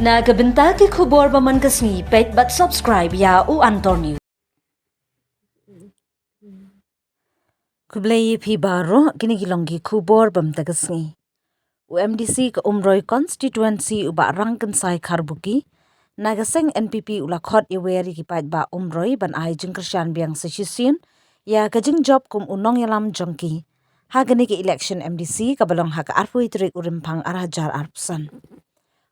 Nagabenta ki khubor baman kasni pet but subscribe ya u Antonio. Kublai phi baro kini kilonggi khubor bam tagasni. UMDC ke Umroi constituency uba rangkan sai kharbuki. Nagaseng NPP ulakhot iweri ki pait ba Umroi ban ai jingkershan biang sesisin ya kajing job kum unong yalam jongki. Hagani ki election MDC kabalong hak arpui trik urimpang arajar arpsan.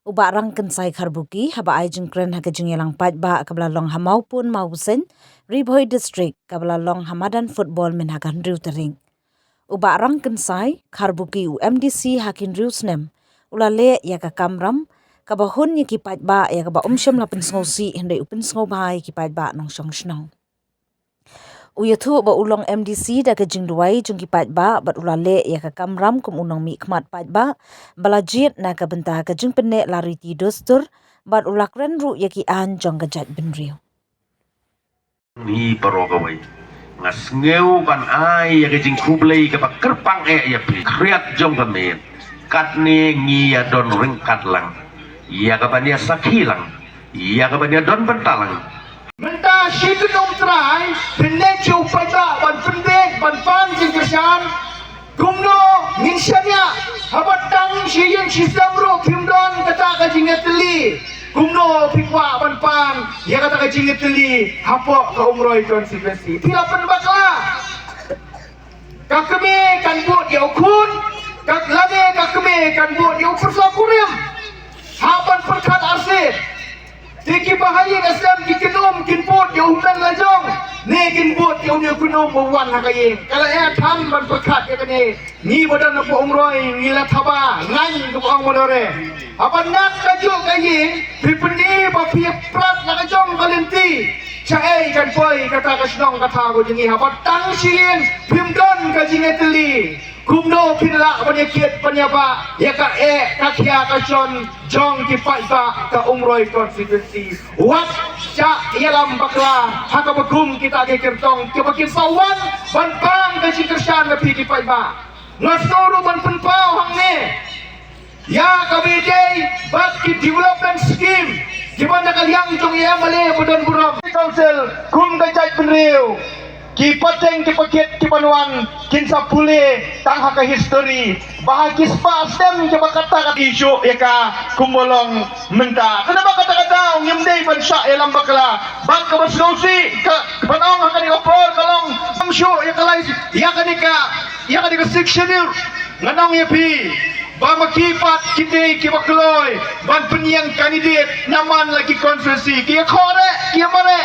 Uba rangkan sai kharbuki haba ai jingkren hak kajing yalang pait ba kabalalong hamau pun mausen Ribhoi district kabalalong hamadan football min hakan riu tering. Uba rangkan sai kharbuki UMDC hakin riusnem ulale ya ka kamram kabahun ya ki pait ba ya ka ba umsyam lapin sngosi hindai upin sngobai ki pait ba nong song snong. Uyathu ba ulong MDC da ka jingduai jung ki pait ba bat ulale ya ka kamram kum unong mi khmat pait ba balajit na ka benta ka jing penne lari ti dostur bat ulakren ru ya ki an jong ka jat binriu. Ni parogawai ngas ngeu kan ai ya kejing kublai ka kerpang ya pi kriat jong kamen katne ngi ya don rengkat lang ya ka bania sakhilang ya ka bania don bentalang menta shikun trai pinne chu pada ban pendek ban pan jingkesan kumno minsyanya habatang shiyin shisamro pimdon kata ka jingeteli kumno pikwa ban pan ya kata ka jingeteli hapok ka Umroi constituency tilapan bakla kakeme kan buat ya ukun kak lame kakeme kan buat ya ukur sakurim haban perkat arsip Tiki bahaya kasam kikenum kinput ya umdan lajong ne kinput ya unya kunum bawan hakaye kalau ya tham ban perkat ya kene ni badan apa Umroi ngila thaba ngan ku ang modore apa nak kaju kaye pipendi ba pi prat na kajong kalenti chae kan poi kata kasnong kata ko jingi apa tang sin pimdon kajingeteli kumno pinla banya kiat banya ba ya ka ka khia ka chon jong ki pai ba ka Umroi constituency wat cha yalam bakla haka bagum kita ke kertong ke bakin sawan ban bang ka jingkershan na pi ki pai ba ngasoro ban penpau hang ne ya ka bidai bak ki development scheme gimana kalian jong ya male budan buram council kum ka jai penriu ki pateng ki paket ki panuan kinsa pule tang haka history bahagis pa stem ki kata ka isu ya ka kumolong menta kenapa kata-kata ngimdei bansa ya lambakla bak ka basnosi ka panong haka ni opor kalong amsyo ya kalai ya ka sectional nganong ya pi ba makipat kiti ki bakloy ban penyang kandidat naman lagi konferensi ki khore ki mare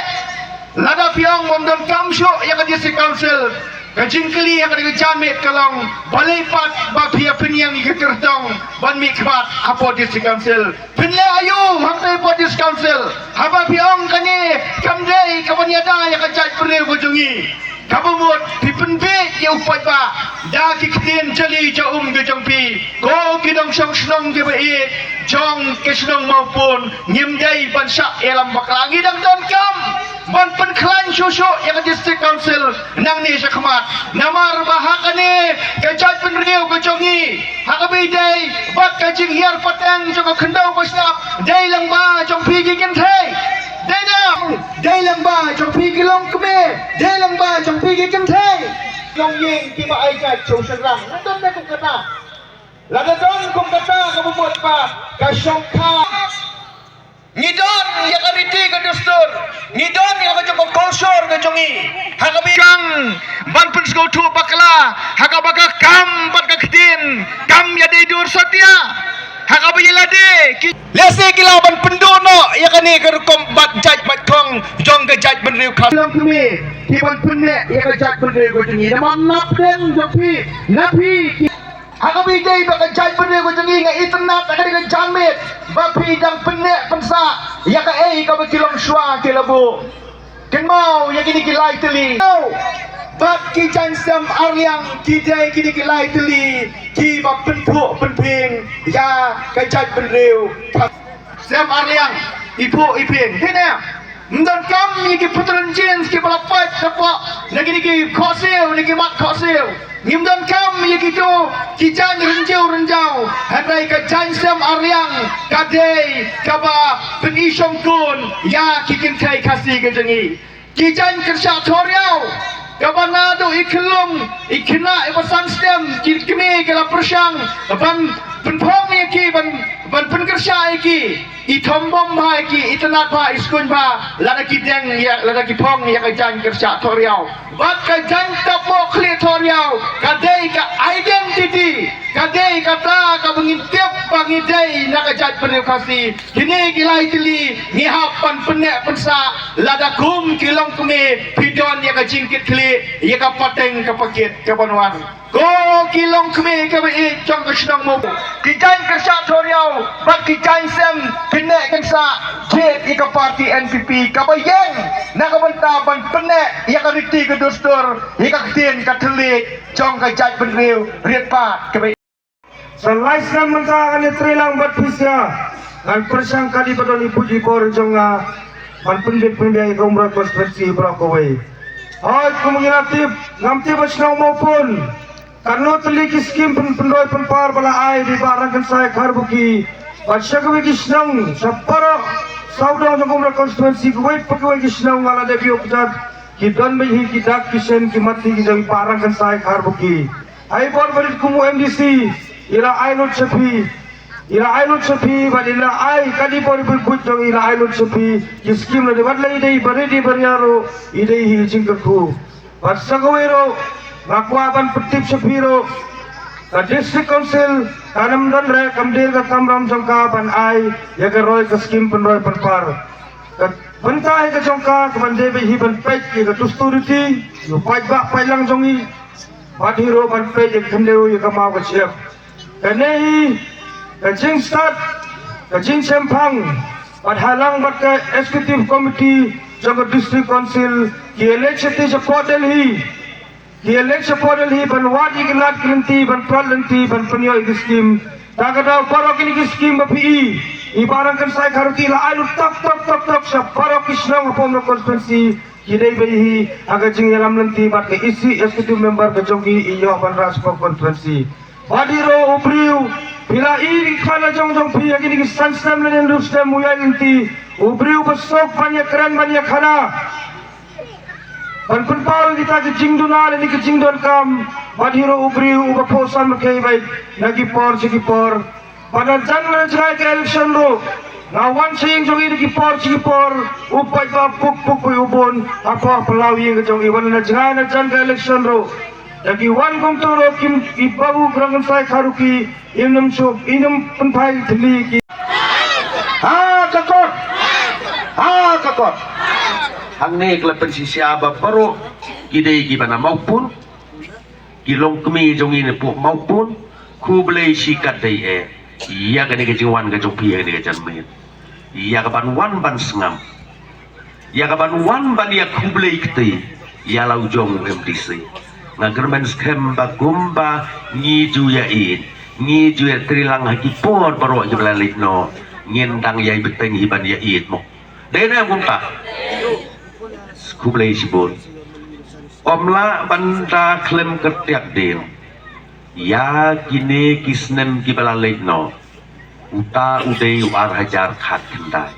lada piang mondon kamsyo yang ada di council kajingkeli yang ada di jamit kalong balipat ba pia penyang ke kertong ban mikmat apa di council penle ayu hangte po di council haba piang kani kamdei kabanyada yang kajat pernel bujungi kabumut pipenbe ya upat ba da kiktin jali jaum ke jongpi ko kidong song snong ke bai jong ke snong maupun ngimdai bansa elam baklangi dang don kam ban penklan susu yang district council nang ni sakmat namar bahakane kajat penriu kejongi hakabidai bak kajing hiar patang jong khendau pasnap dai lang ba jong pi gigen thai dai na dai lang ba jong pi gilong keme dai lang ba jong pi gigen thai long yeng ki ba ai ka chou serang nandon na kung kata ladadon kung kata kabubot pa ka syongka ngidon ya kariti ka dustur ngidon ya ka jong kosor ka jongi hakabikang ban pun go tu bakla hakabaka kam bat ka ktin kam ya de dur satya hakabayilade lese kilaban pendono ya kani ka kom bat jaj bat kong jong ka jaj benriu khalang kumi kiban punne ya ka jaj benriu go jongi naman napden jopi napi hakabidai baka jaj benriu go jongi nga itnap ka ka jamit bapi dang penne pensa ya ka ka bakilong shwa kilabu kenmau ya kini kilai teli bak ki jansam arliang ki dai kini kilai teli ki ba penpu penping ya ka jaj benriu sam arliang ibu ipin hena mdan kam ni ki putran jeans ki balapat apa lagi ni ki khosil ni ki mak khosil ngimdan kam ya gitu kijan renjau hadai ka jansam aryang kadai kaba pengisong kun ya kikin kai kasih kejengi kijan kerja toriau Gabanado iklum ikna ibasan stem kini kala persang ban penpong iki ban penkerja iki itombom ba iki itanat ba iskun ba lada kideng ya lada kipong ya kajan kerja toriau bat kajan tapo kli toriau kadai ka identity kadai kata ka mengintip bangidai na kajat penukasi kini gilai tili ngihapan penek pensa lada kum kilong kumi pidon ya kajingkit kli ia ka pateng ka pakit ka banwan ko kilong kmi ka bi chong ka snang mo kijan ka sa toriau bat kijan sem kene kan sa jet ika party NPP ka bayeng na ka banta ban pene ia ka riti ka dostor ia ka tien ka telik chong ka jaj benriu riet pa ka bi Selais nan mensakan trilang bat pisya dan persangka di badoni puji por jonga ban pendek pendek umrah konstitusi Brokaway. Hai kumenginatif ngamti basnau maupun karena teliki skim pendoi penpar bala ai di barangkan saya karbuki basya kami kisnang sapara saudara umrah konstitusi kuwait pekawai kisnang ngala debi okjad kidan behi kidak kisen kimati kidawi barangkan saya karbuki. Hai bor berit kumu MDC ila ainut sepi badila ai kadi bor berkut jong ila ainut sepi kiskim la debat lai dei baredi bariaro idei hi jingku pasagawero ngakwaban petip sepiro ka district council kanam dan re kamdir ka kamram jongka ban ai ya ka roy ka skim penroy penpar ka bentai ka jongka ka ban debe hi ban pek ka tusturiti yo pai ba pai lang jongi badhiro ban pek ka khandeu ya ka mau ka siap kanei kajing start kajing sempang padhalang bat ka executive committee jaga district council ki election ti support Delhi ban wadi gelat klinti ban pralanti ban penyo scheme tagadaw parok ini scheme bapi ibarangkan saya karuti la alu tak sa parok isnang pom constituency kidai behi aga jing yalam lanti bat ka isi executive member ka jongi iyo ban raspo constituency badiro ubriu bila iri khala jong pi agini ki sansam len rustem muyalinti ubriu besok banyak keren banyak khana ban penpal kita ke jingduna ni ke jingdon kam badiro ubriu ubaposan makai baik nagi por sigi por pada jangan jai ke election ro lawan sing jong iri ki por sigi por upai ba puk ubon apa pelawi ke jong iwan na jai na jan ke election ro lagi wan kong turo kim ibabu berangan saya karuki inum penpai teli ki kakot ang ni kelapan sisi aba paro kidai gimana maupun kilong kemi jong ini pu maupun ku belai sikat dai iya kan ke jingwan ke jong pia ke janmen iya kapan wan ban sengam iya kapan wan ban ya ku belai kete iya lau jong MDC ngagermen skem bagumba ngiju yain ngiju ya trilang haki por paro jeblalit no ngendang yai beteng hiban yain mo dena gumpa kublai sibun omla banda klem kertiak din ya kini kisnem kibalalit no uta udei war hajar khat kendai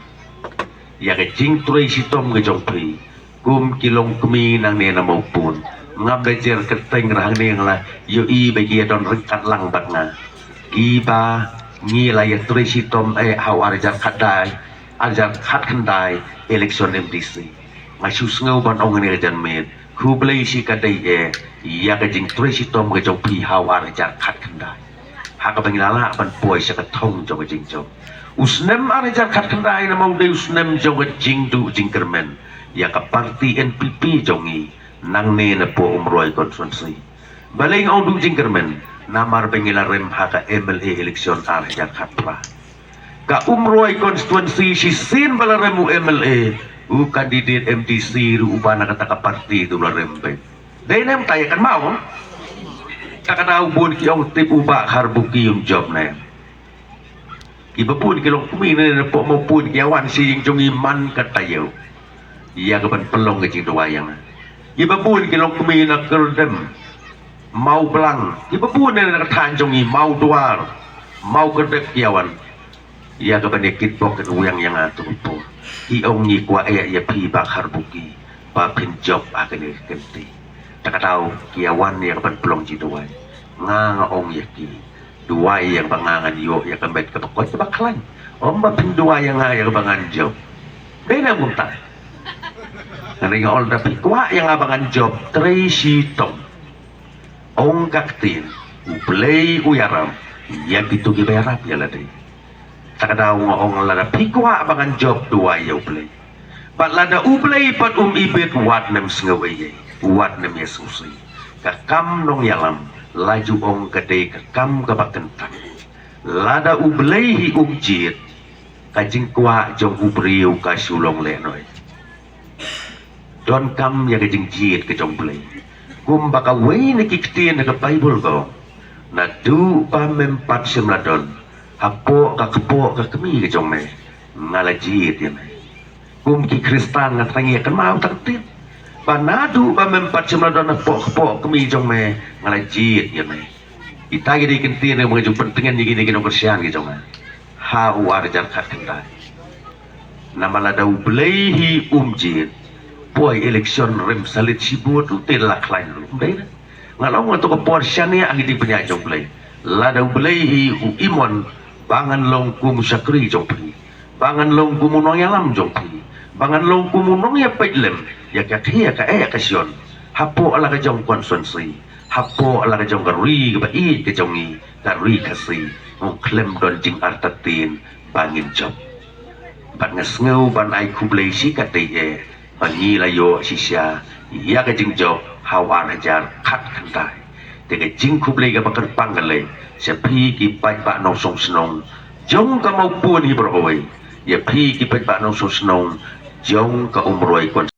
ya ke jing trei sitom ke jongpi kum kilong kemi nang nena maupun ngam bejer keteng rahang neng la yo i bagi don rekat lang batna iba ngi la ya tresi tom hau arjar khadai arjar khat khandai election MDC masu ngau ban ong ne jan met khu blai si kadai ya ka jing tresi tom ke jong pi hau arjar khat khandai ha ka bangila ban poi sa ka thong jong jing jong usnem arjar khat khandai na mau de usnem jong jing du jingkermen ya ka parti NPP jongi nang ne na po umroy konstituensi balay ng ondong jingkermen namar pengilarem haka MLA eleksyon arja katpa ka umroy konstituensi si sin balaremu MLA u kandidat MDC ru ubana kata ka parti tu larempe dai nem tayakan mau kakadaw bun ki ong tip uba harbuki yung job na ibapun kilong kumina na po mo pun kiawan si yung jong iman katayaw iya kapan pelong ke jing doayang ibapun kilong kumina kerdem mau belang iba pun na tanjong i mau duar mau kedek yawan ia ka benekit bok kan uyang yang atur po i ong ni kwa ya pi bakar buki pa pin job akan kenti tak tahu kiawan yang ban pelong ji duai nga ong ya ki duai yang bangangan yo ya kan bet ka bakot baklan om ba pin duai yang yang bangan job beda muntah ngari ngol tapi kwa yang abangan job Tracy Tom ong kaktin uplay uyaram yang itu giberap ya ladai tak ada ong lada pikwa abangan job dua ya uplay pat lada uplay pat ibet wat nem sengawe wat nem yesusi kakam nong yalam laju ong gede kakam kabakentang lada uplay hi jit kajing kwa jong ubriu ka sulong lenoi don kam ya kajing jit ke jong play kum baka wei na kiktin na Bible ko na du pa mempat simladon hapo ka kami ke jong me ngalajit ya me kum ki kristan na tangi kan mau taktit panadu pa mempat simladon hapo kami jong me ngalajit ya me itagi di kintin na mga jong pentingan ni gini kinong kersian ke jong me ha warjar kat kendai nama lada ublehi jit boy election rem salit sibut util laklain dai ngalau ngatu ko porsiane ang di penya jong play lada ublehi imon bangan long kum sakri jong play bangan long kum nong yalam jong play bangan long kum nong ya petlem ya ka thia ka kasion hapo ala ka jong konsensi hapo ala ka jong gari ka bai ka jongi gari kasi ngong klem don jing artatin bangin job ban ngasngeu ban ai kublei si kateye bangi layo sisya iya ka jing job hawan ajar khat kantai tege jing kublei ka bakar panggale sepi ki pai ba no song snong jong ka mau pun hi beroi ya pi ki pai ba no song snong jong ka umroi kon